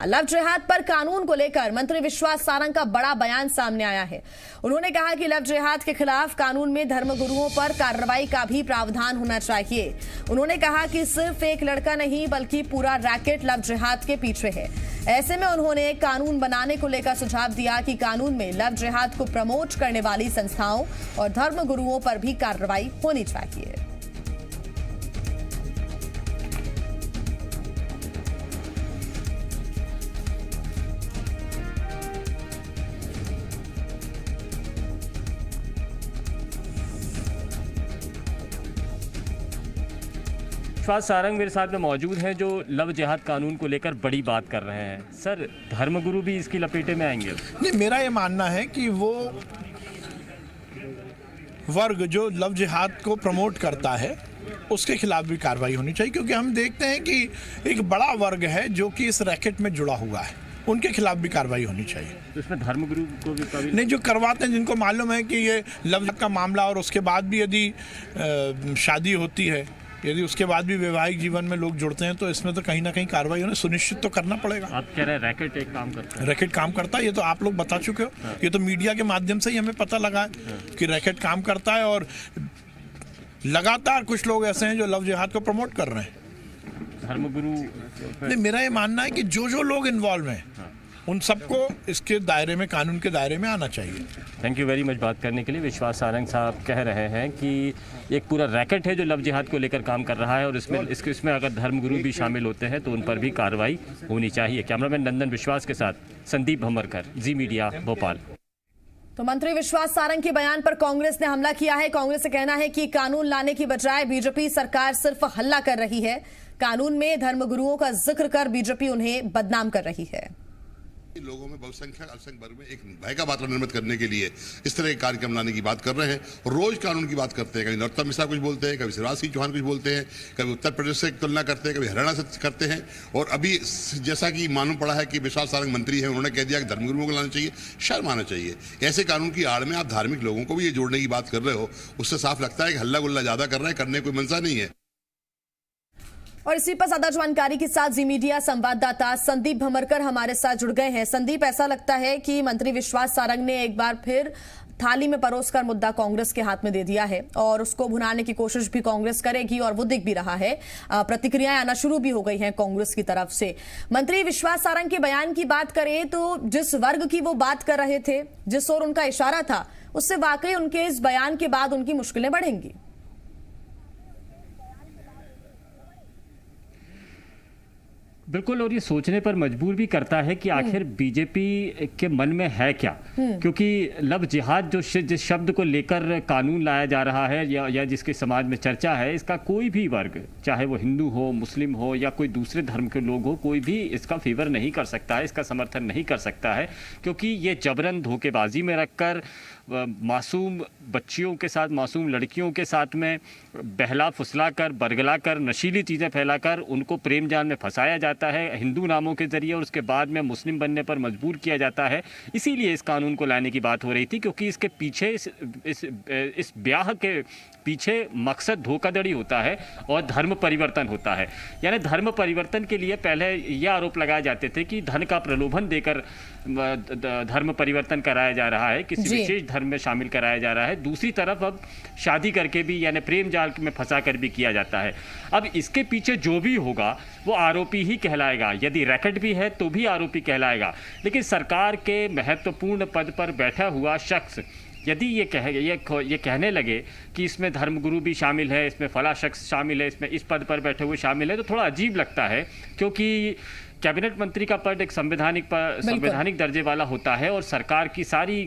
Love जिहाद पर कानून को लेकर मंत्री विश्वास सारंग का बड़ा बयान सामने आया है। उन्होंने कहा कि लव जिहाद के खिलाफ कानून में धर्मगुरुओं पर कार्रवाई का भी प्रावधान होना चाहिए। उन्होंने कहा कि सिर्फ एक लड़का नहीं बल्कि पूरा रैकेट लव जिहाद के पीछे है। ऐसे में उन्होंने कानून बनाने को लेकर सुझाव दिया कि कानून में लव जिहाद को प्रमोट करने वाली संस्थाओं और धर्मगुरुओं पर भी कार्रवाई होनी चाहिए। विश्वास सारंग मेरे साथ में मौजूद हैं जो लव जिहाद कानून को लेकर बड़ी बात कर रहे हैं। सर, धर्मगुरु भी इसकी लपेटे में आएंगे? नहीं, मेरा ये मानना है कि वो वर्ग जो लव जिहाद को प्रमोट करता है उसके खिलाफ भी कार्रवाई होनी चाहिए, क्योंकि हम देखते हैं कि एक बड़ा वर्ग है जो कि इस रैकेट में जुड़ा हुआ है, उनके खिलाफ भी कार्रवाई होनी चाहिए। तो इसमें धर्मगुरु को भी नहीं, जो करवाते हैं, जिनको मालूम है कि ये लव जिहाद का मामला और उसके बाद भी यदि शादी होती है, यदि उसके बाद भी वैवाहिक जीवन में लोग जुड़ते हैं, तो इसमें तो कहीं ना कहीं कार्रवाई उन्हें सुनिश्चित तो करना पड़ेगा। आप कह रहे हैं रैकेट एक काम करता है? रैकेट काम करता है, ये तो आप लोग बता चुके हो। हाँ। ये तो मीडिया के माध्यम से ही हमें पता लगा है। हाँ। कि रैकेट काम करता है और लगातार कुछ लोग ऐसे हैं जो लव जिहाद को प्रमोट कर रहे हैं। धर्मगुरु नहीं, मेरा ये मानना है कि जो लोग इन्वॉल्व हैं, हाँ, उन सबको इसके दायरे में, कानून के दायरे में आना चाहिए। थैंक यू वेरी मच बात करने के लिए। विश्वास सारंग साहब कह रहे हैं कि एक पूरा रैकेट है जो लव जिहाद को लेकर काम कर रहा है और इसमें अगर धर्मगुरु भी शामिल होते हैं तो उन पर भी कार्रवाई होनी चाहिए। कैमरामैन नंदन विश्वास के साथ संदीप भमरकर, जी मीडिया, भोपाल। तो मंत्री विश्वास सारंग के बयान पर कांग्रेस ने हमला किया है। कांग्रेस का कहना है कि कानून लाने की बजाय बीजेपी सरकार सिर्फ हल्ला कर रही है। कानून में धर्मगुरुओं का जिक्र कर बीजेपी उन्हें बदनाम कर रही है। लोगों में बहुसंख्यक अल्पसंख्यक वर्ग में एक भय का वातावरण निर्मित करने के लिए इस तरह के कार्यक्रम लाने की बात कर रहे हैं। रोज कानून की बात करते हैं, कभी नरोत्तम मिश्रा कुछ बोलते हैं, कभी शिवराज सिंह चौहान कुछ बोलते हैं, कभी उत्तर प्रदेश से तुलना करते हैं, कभी हरियाणा से करते हैं। और अभी जैसा कि मालूम पड़ा है कि विश्वास सारंग मंत्री हैं, उन्होंने कह दिया कि धर्मगुरुओं को लाना चाहिए। शर्म आना चाहिए। ऐसे कानून की आड़ में आप धार्मिक लोगों को भी ये जोड़ने की बात कर रहे हो, उससे साफ लगता है कि हल्ला गुल्ला ज्यादा कर रहे हैं, करने कोई मंशा नहीं है। और इसी पर ज्यादा जानकारी के साथ जी मीडिया संवाददाता संदीप भमरकर हमारे साथ जुड़ गए हैं। संदीप, ऐसा लगता है कि मंत्री विश्वास सारंग ने एक बार फिर थाली में परोसकर मुद्दा कांग्रेस के हाथ में दे दिया है और उसको भुनाने की कोशिश भी कांग्रेस करेगी और वो दिख भी रहा है। प्रतिक्रियाएं आना शुरू भी हो गई हैं कांग्रेस की तरफ से। मंत्री विश्वास सारंग के बयान की बात करें तो जिस वर्ग की वो बात कर रहे थे, जिस ओर उनका इशारा था, उससे वाकई उनके इस बयान के बाद उनकी मुश्किलें बढ़ेंगी। बिल्कुल, और ये सोचने पर मजबूर भी करता है कि आखिर बीजेपी के मन में है क्या। क्योंकि लव जिहाद जिस शब्द को लेकर कानून लाया जा रहा है या जिसके समाज में चर्चा है, इसका कोई भी वर्ग, चाहे वो हिंदू हो, मुस्लिम हो या कोई दूसरे धर्म के लोग हो, कोई भी इसका फेवर नहीं कर सकता है, इसका समर्थन नहीं कर सकता है। क्योंकि ये जबरन धोखेबाजी में रखकर मासूम बच्चियों के साथ, मासूम लड़कियों के साथ में बहला फुसला कर, बरगला कर, नशीली चीज़ें फैलाकर उनको प्रेम जाल में फंसाया जाता है हिंदू नामों के ज़रिए और उसके बाद में मुस्लिम बनने पर मजबूर किया जाता है। इसीलिए इस कानून को लाने की बात हो रही थी, क्योंकि इसके पीछे इस ब्याह के पीछे मकसद धोखाधड़ी होता है और धर्म परिवर्तन होता है। यानी धर्म परिवर्तन के लिए पहले ये आरोप लगाए जाते थे कि धन का प्रलोभन देकर धर्म परिवर्तन कराया जा रहा है, किसी विशेष धर्म में शामिल कराया जा रहा है। दूसरी तरफ अब शादी करके भी, यानी प्रेम जाल में फंसा कर भी किया जाता है। अब इसके पीछे जो भी होगा वो आरोपी ही कहलाएगा। यदि रैकेट भी है तो भी आरोपी कहलाएगा। लेकिन सरकार के महत्वपूर्ण पद पर बैठा हुआ शख्स यदि ये कहने लगे कि इसमें धर्मगुरु भी शामिल है, इसमें फला शख्स शामिल है, इसमें इस पद पर बैठे हुए शामिल है, तो थोड़ा अजीब लगता है। क्योंकि कैबिनेट मंत्री का पद एक संवैधानिक दर्जे वाला होता है और सरकार की सारी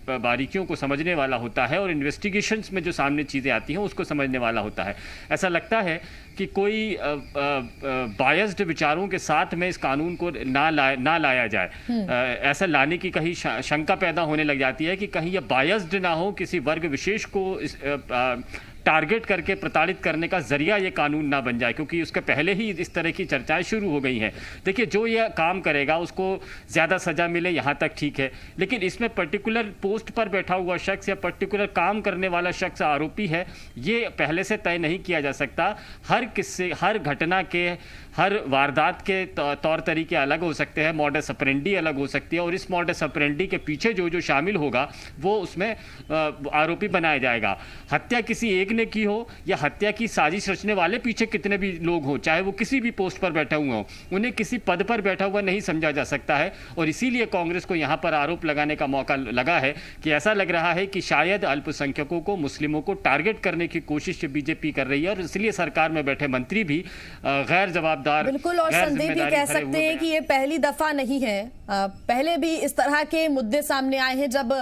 बारीकियों को समझने वाला होता है और इन्वेस्टिगेशंस में जो सामने चीज़ें आती हैं उसको समझने वाला होता है। ऐसा लगता है कि कोई बायस्ड विचारों के साथ में इस कानून को ना लाया जाए। ऐसा लाने की कहीं शंका पैदा होने लग जाती है कि कहीं यह बायस्ड ना हो, किसी वर्ग विशेष को टारगेट करके प्रताड़ित करने का जरिया ये कानून ना बन जाए, क्योंकि उसके पहले ही इस तरह की चर्चाएं शुरू हो गई हैं। देखिए, जो ये काम करेगा उसको ज़्यादा सज़ा मिले यहाँ तक ठीक है, लेकिन इसमें पर्टिकुलर पोस्ट पर बैठा हुआ शख्स या पर्टिकुलर काम करने वाला शख्स आरोपी है, ये पहले से तय नहीं किया जा सकता। हर घटना के, हर वारदात के तौर तरीके अलग हो सकते हैं, मॉडस ऑपरेंडी अलग हो सकती है, और इस मॉडस ऑपरेंडी के पीछे जो जो शामिल होगा वो उसमें आरोपी बनाया जाएगा। हत्या किसी एक ने की हो या हत्या की साजिश रचने वाले पीछे कितने भी लोग हो, चाहे वो किसी भी पोस्ट पर बैठा हुआ हो, उन्हें किसी पद पर बैठा हुआ नहीं समझा जा सकता है। और इसीलिए कांग्रेस को यहाँ पर आरोप लगाने का मौका लगा है कि ऐसा लग रहा है कि शायद अल्पसंख्यकों को, मुस्लिमों को टारगेट करने की कोशिश बीजेपी कर रही है, और इसलिए सरकार में बैठे मंत्री भी गैर जवाबदार, बिल्कुल। और संदीप ये कह सकते हैं कि ये पहली दफा नहीं है, पहले भी इस तरह के मुद्दे सामने आए हैं जब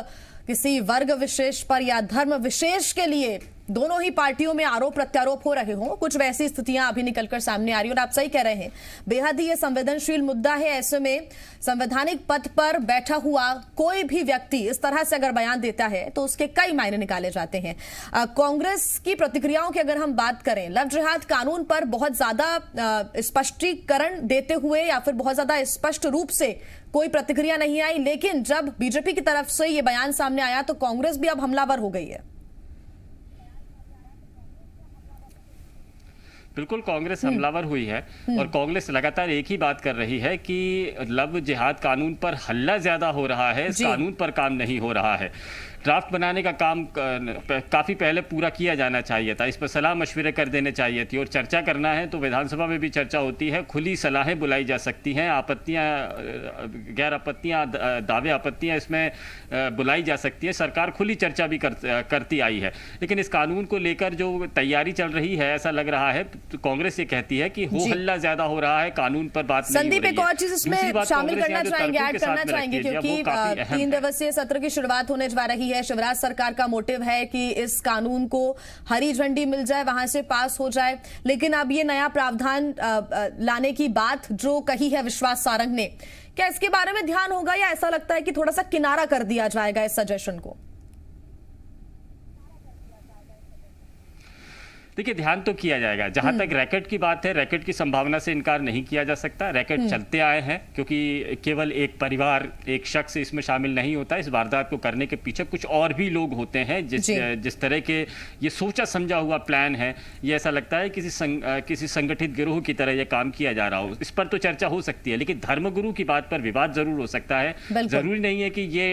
किसी वर्ग विशेष पर या धर्म विशेष के लिए दोनों ही पार्टियों में आरोप प्रत्यारोप हो रहे हों। कुछ वैसी स्थितियां अभी निकलकर सामने आ रही और आप सही कह रहे हैं, बेहद ही ये संवेदनशील मुद्दा है। ऐसे में संवैधानिक पद पर बैठा हुआ कोई भी व्यक्ति इस तरह से अगर बयान देता है तो उसके कई मायने निकाले जाते हैं। कांग्रेस की प्रतिक्रियाओं की अगर हम बात करें, लव जिहाद कानून पर बहुत ज्यादा स्पष्टीकरण देते हुए या फिर बहुत ज्यादा स्पष्ट रूप से कोई प्रतिक्रिया नहीं आई, लेकिन जब बीजेपी की तरफ से ये बयान सामने आया तो कांग्रेस भी अब हमलावर हो गई है। बिल्कुल, कांग्रेस हमलावर हुई है और कांग्रेस लगातार एक ही बात कर रही है कि लव जिहाद कानून पर हल्ला ज्यादा हो रहा है, इस कानून पर काम नहीं हो रहा है। ड्राफ्ट बनाने का काम काफी पहले पूरा किया जाना चाहिए था, इस पर सलाह मशवरे कर देने चाहिए थी, और चर्चा करना है तो विधानसभा में भी चर्चा होती है, खुली सलाहें बुलाई जा सकती हैं, आपत्तियां, गैर आपत्तियां, दावे आपत्तियां इसमें बुलाई जा सकती है। सरकार खुली चर्चा भी करती आई है, लेकिन इस कानून को लेकर जो तैयारी चल रही है, ऐसा लग रहा है तो कांग्रेस ये कहती है कि हो हल्ला ज्यादा हो रहा है, कानून पर बात नहीं हो रही है। संदीप, एक और चीज इसमें शामिल करना चाहेंगे, ऐड करना चाहेंगे, क्योंकि 3 दिवसीय सत्र की शुरुआत होने जा रही है। शिवराज सरकार का मोटिव है कि इस कानून को हरी झंडी मिल जाए, वहां से पास हो जाए, लेकिन अब ये नया प्रावधान लाने की बात जो कही है विश्वास सारंग ने, क्या इसके बारे में ध्यान होगा या ऐसा लगता है कि थोड़ा सा किनारा कर दिया जाएगा इस सजेशन को? देखिए, ध्यान तो किया जाएगा। जहां तक रैकेट की बात है, रैकेट की संभावना से इनकार नहीं किया जा सकता। रैकेट चलते आए हैं, क्योंकि केवल एक परिवार, एक शख्स इसमें शामिल नहीं होता। इस वारदात को करने के पीछे कुछ और भी लोग होते हैं। जिस तरह के ये सोचा समझा हुआ प्लान है, ये ऐसा लगता है किसी संगठित गिरोह की तरह ये काम किया जा रहा हो। इस पर तो चर्चा हो सकती है, लेकिन धर्मगुरु की बात पर विवाद जरूर हो सकता है। जरूरी नहीं है कि ये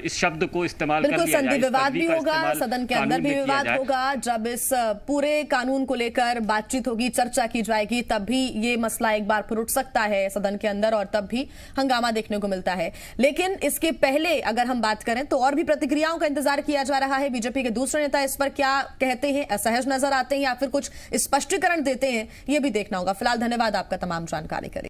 इस शब्द को इस्तेमाल कर लिया जाए। विवाद भी होगा, सदन के अंदर भी विवाद होगा। जब इस पूरे कानून को लेकर बातचीत होगी, चर्चा की जाएगी, तब भी ये मसला एक बार फिर उठ सकता है सदन के अंदर और तब भी हंगामा देखने को मिलता है। लेकिन इसके पहले अगर हम बात करें तो और भी प्रतिक्रियाओं का इंतजार किया जा रहा है। बीजेपी के दूसरे नेता इस पर क्या कहते हैं, असहज नजर आते हैं या फिर कुछ स्पष्टीकरण देते हैं, ये भी देखना होगा। फिलहाल धन्यवाद आपका तमाम जानकारी के लिए।